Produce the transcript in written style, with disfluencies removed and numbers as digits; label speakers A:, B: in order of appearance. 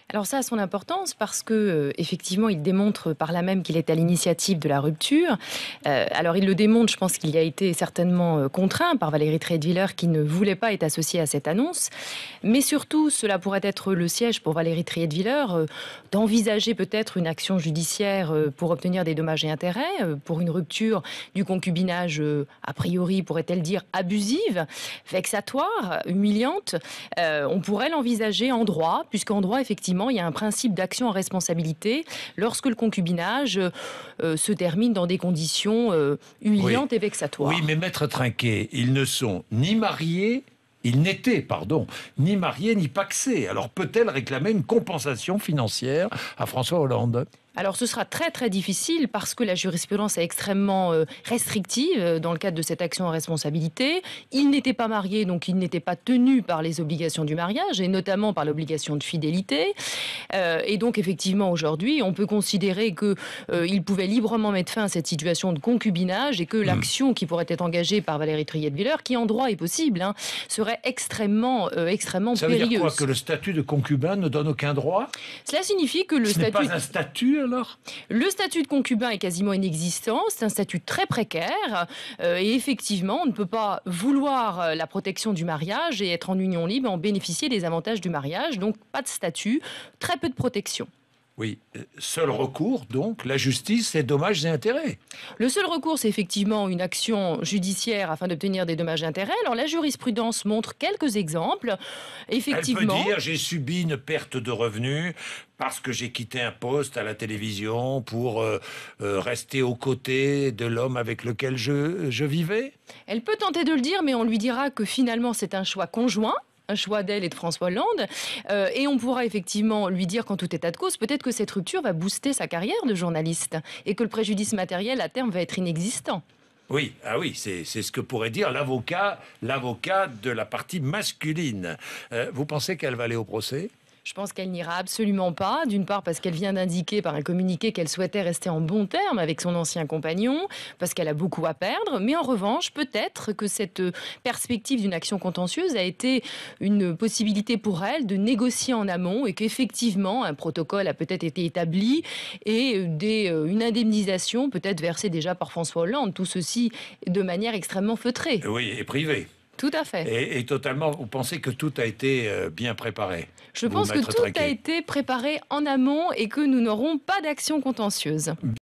A: Alors ça a son importance parce que effectivement, il démontre par là même qu'il est à l'initiative de la rupture. Alors il le démontre, je pense qu'il y a été certainement contraint par Valérie Trierweiler qui ne voulait pas être associée à cette annonce. Mais surtout, cela pourrait être le siège pour Valérie Trierweiler d'envisager peut-être une action judiciaire pour obtenir des dommages et intérêts, pour une rupture du concubinage, a priori, pourrait-elle dire, abusive, vexatoire, humiliante. On pourrait l'envisager en droit, puisqu'en droit, effectivement, il y a un principe d'action en responsabilité lorsque le concubinage se termine dans des conditions humiliantes et vexatoires.
B: Oui, mais Maître Trinquet, ils ne sont ni mariés, ils n'étaient, pardon, ni mariés ni pacsés. Alors peut-elle réclamer une compensation financière à François Hollande ?
A: Alors ce sera très très difficile parce que la jurisprudence est extrêmement restrictive dans le cadre de cette action en responsabilité. Ils n'étaient pas mariés, donc ils n'étaient pas tenus par les obligations du mariage et notamment par l'obligation de fidélité. Et donc effectivement aujourd'hui, on peut considérer qu'ils pouvaient librement mettre fin à cette situation de concubinage et que l'action qui pourrait être engagée par Valérie Trierweiler, qui en droit est possible, serait extrêmement périlleuse.
B: Ça veut dire quoi, que le statut de concubin ne donne aucun droit ?
A: Cela signifie que
B: Ce n'est pas un statut alors ?
A: Le statut de concubin est quasiment inexistant, c'est un statut très précaire et effectivement on ne peut pas vouloir la protection du mariage et être en union libre et en bénéficier des avantages du mariage, donc pas de statut, très peu de protection.
B: Oui, seul recours, donc, la justice et dommages et intérêts.
A: Le seul recours, c'est effectivement une action judiciaire afin d'obtenir des dommages et intérêts. Alors la jurisprudence montre quelques exemples. Effectivement,
B: Elle peut dire, j'ai subi une perte de revenus parce que j'ai quitté un poste à la télévision pour rester aux côtés de l'homme avec lequel je vivais.
A: Elle peut tenter de le dire, mais on lui dira que finalement c'est un choix conjoint. Un choix d'elle et de François Hollande. Et on pourra effectivement lui dire qu'en tout état de cause, peut-être que cette rupture va booster sa carrière de journaliste et que le préjudice matériel à terme va être inexistant.
B: Oui, c'est ce que pourrait dire l'avocat de la partie masculine. Vous pensez qu'elle va aller au procès ?
A: Je pense qu'elle n'ira absolument pas, d'une part parce qu'elle vient d'indiquer par un communiqué qu'elle souhaitait rester en bon terme avec son ancien compagnon, parce qu'elle a beaucoup à perdre, mais en revanche, peut-être que cette perspective d'une action contentieuse a été une possibilité pour elle de négocier en amont et qu'effectivement, un protocole a peut-être été établi et une indemnisation peut-être versée déjà par François Hollande, tout ceci de manière extrêmement feutrée.
B: Oui, et privée.
A: Tout à fait.
B: Et totalement, vous pensez que tout a été bien préparé ?
A: Je pense que tout a été préparé en amont et que nous n'aurons pas d'action contentieuse.